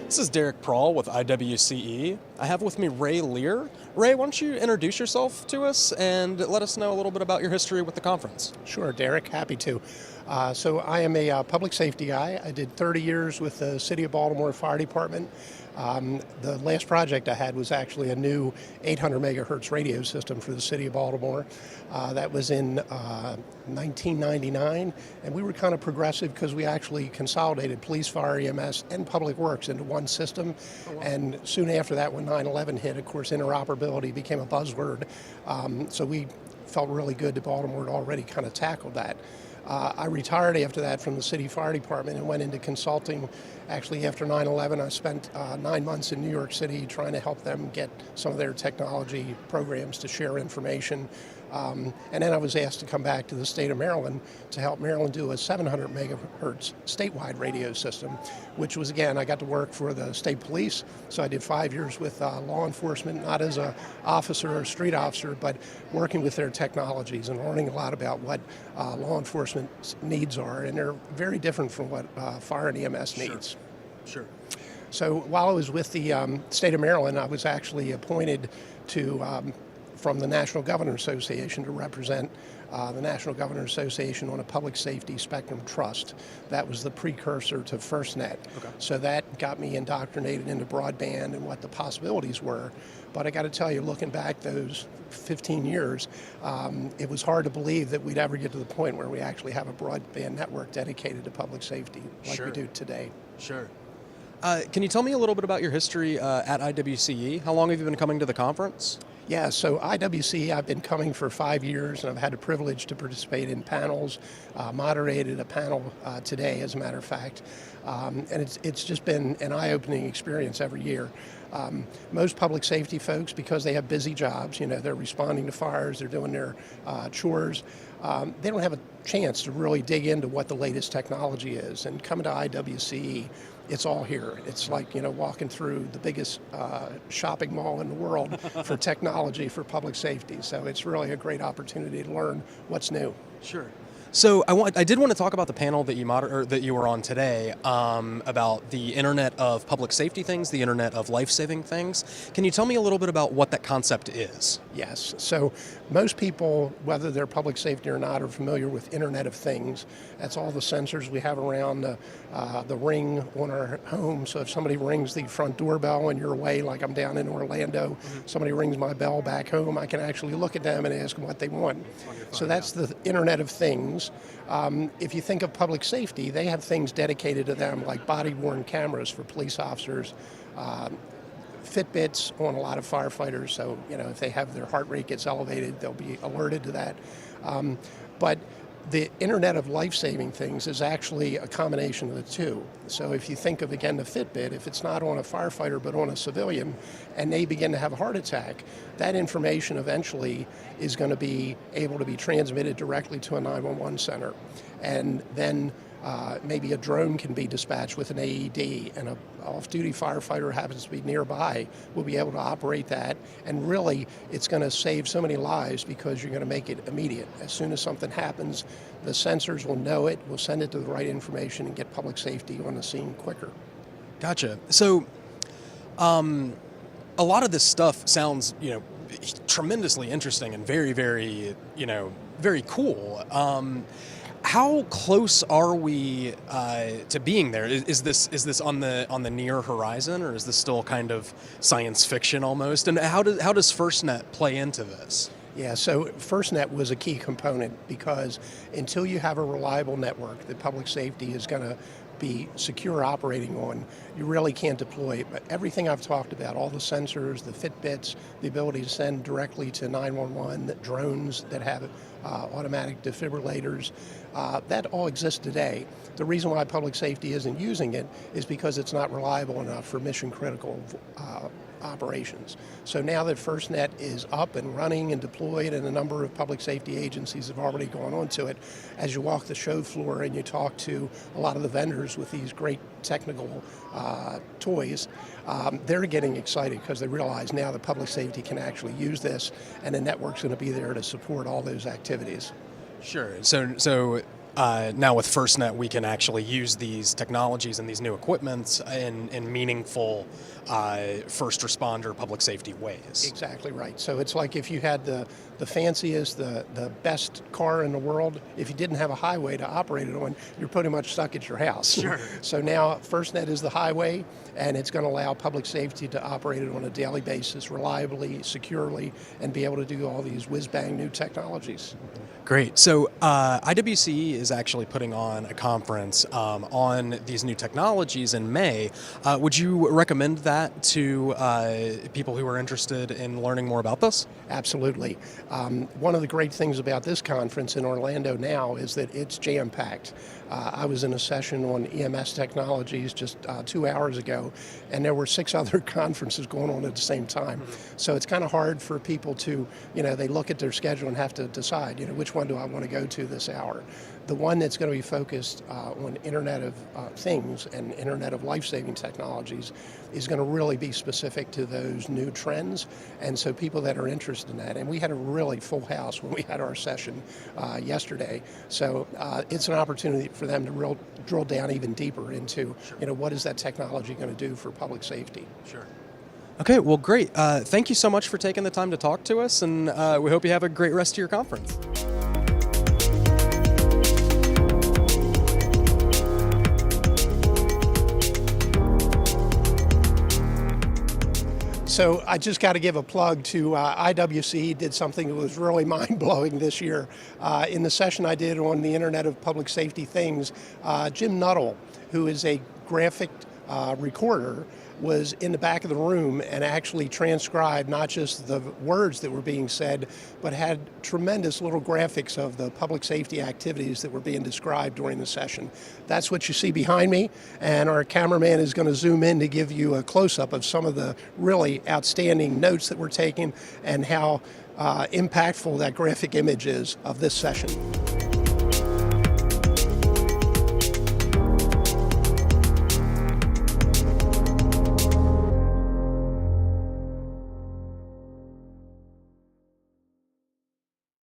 This is Derek Prawl with IWCE. I have with me Ray Lehr. Ray, why don't you introduce yourself to us and let us know a little bit about your history with the conference? Sure, Derek, happy to. So I am a public safety guy. I did 30 years with the City of Baltimore Fire Department. The last project I had was actually a new 800 megahertz radio system for the City of Baltimore. That was in 1999, and we were kind of progressive because we actually consolidated police, fire, EMS, and public works into one system. Oh, wow. And soon after that, when 9/11 hit, of course, interoperability became a buzzword. So we felt really good that Baltimore had already kind of tackled that. I retired after that from the city fire department and went into consulting. Actually, after 9/11, I spent 9 months in New York City trying to help them get some of their technology programs to share information. And then I was asked to come back to the state of Maryland to help Maryland do a 700 megahertz statewide radio system, which was, again, I got to work for the state police. So I did 5 years with law enforcement, not as an officer or street officer, but working with their technologies and learning a lot about what law enforcement's needs are. And they're very different from what fire and EMS needs. Sure. So while I was with the state of Maryland, I was actually appointed to from the National Governors Association to represent the National Governors Association on a public safety spectrum trust. That was the precursor to FirstNet. Okay. So that got me indoctrinated into broadband and what the possibilities were. But I got to tell you, looking back those 15 years, it was hard to believe that we'd ever get to the point where we actually have a broadband network dedicated to public safety like we do today. Sure. Can you tell me a little bit about your history at IWCE? How long have you been coming to the conference? Yeah, so IWCE, I've been coming for 5 years, and I've had the privilege to participate in panels, moderated a panel today, as a matter of fact. And it's just been an eye-opening experience every year. Most public safety folks, because they have busy jobs, they're responding to fires, they're doing their chores, they don't have a chance to really dig into what the latest technology is. And coming to IWCE, it's all here. It's like, walking through the biggest shopping mall in the world for technology for public safety. So it's really a great opportunity to learn what's new. Sure. So I did want to talk about the panel that you were on today about the Internet of Public Safety Things, the Internet of Life-Saving Things. Can you tell me a little bit about what that concept is? Yes. So most people, whether they're public safety or not, are familiar with Internet of Things. That's all the sensors we have around the ring on our home. So if somebody rings the front doorbell and you're away, like I'm down in Orlando, somebody rings my bell back home, I can actually look at them and ask them what they want. So that's the Internet of Things. If you think of public safety, they have things dedicated to them, like body-worn cameras for police officers, Fitbits on a lot of firefighters, so if they have their heart rate gets elevated, they'll be alerted to that. But the Internet of Life-Saving Things is actually a combination of the two. So if you think of, again, the Fitbit, if it's not on a firefighter but on a civilian, and they begin to have a heart attack, that information eventually is going to be able to be transmitted directly to a 911 center. And then maybe a drone can be dispatched with an AED, and an off-duty firefighter happens to be nearby, will be able to operate that. And really, it's going to save so many lives because you're going to make it immediate. As soon as something happens, the sensors will know it, will send it to the right information, and get public safety on the scene quicker. Gotcha. So, a lot of this stuff sounds, tremendously interesting and very, very, very cool. How close are we to being there? Is this on the near horizon, or is this still kind of science fiction almost? And how does FirstNet play into this? Yeah, so FirstNet was a key component because until you have a reliable network that public safety is going to be secure operating on, you really can't deploy it. But everything I've talked about, all the sensors, the Fitbits, the ability to send directly to 911, the drones that have automatic defibrillators, that all exists today. The reason why public safety isn't using it is because it's not reliable enough for mission critical operations. So now that FirstNet is up and running and deployed, and a number of public safety agencies have already gone onto it, as you walk the show floor and you talk to a lot of the vendors with these great technical toys, they're getting excited because they realize now that public safety can actually use this, and the network's going to be there to support all those activities. Sure. So now with FirstNet, we can actually use these technologies and these new equipments in meaningful first responder public safety ways. Exactly right. So it's like if you had the fanciest, the best car in the world, if you didn't have a highway to operate it on, you're pretty much stuck at your house. Sure. So now FirstNet is the highway, and it's going to allow public safety to operate it on a daily basis, reliably, securely, and be able to do all these whiz-bang new technologies. Great. So IWCE is actually putting on a conference on these new technologies in May. Would you recommend that to people who are interested in learning more about this? Absolutely. One of the great things about this conference in Orlando now is that it's jam-packed. I was in a session on EMS technologies just 2 hours ago, and there were 6 other conferences going on at the same time. So it's kind of hard for people to, they look at their schedule and have to decide, which one do I want to go to this hour. The one that's going to be focused on Internet of Things and Internet of Life-Saving Technologies is going to really be specific to those new trends, and so people that are interested in that. And we had a really full house when we had our session yesterday, so it's an opportunity for them to drill down even deeper into, what is that technology going to do for public safety. Sure. Okay, well, great. Thank you so much for taking the time to talk to us, and we hope you have a great rest of your conference. So I just got to give a plug to IWCE did something that was really mind-blowing this year. In the session I did on the Internet of Public Safety Things, Jim Nuttall, who is a graphic recorder, was in the back of the room and actually transcribed not just the words that were being said, but had tremendous little graphics of the public safety activities that were being described during the session. That's what you see behind me, and our cameraman is going to zoom in to give you a close-up of some of the really outstanding notes that we're taking and how impactful that graphic image is of this session.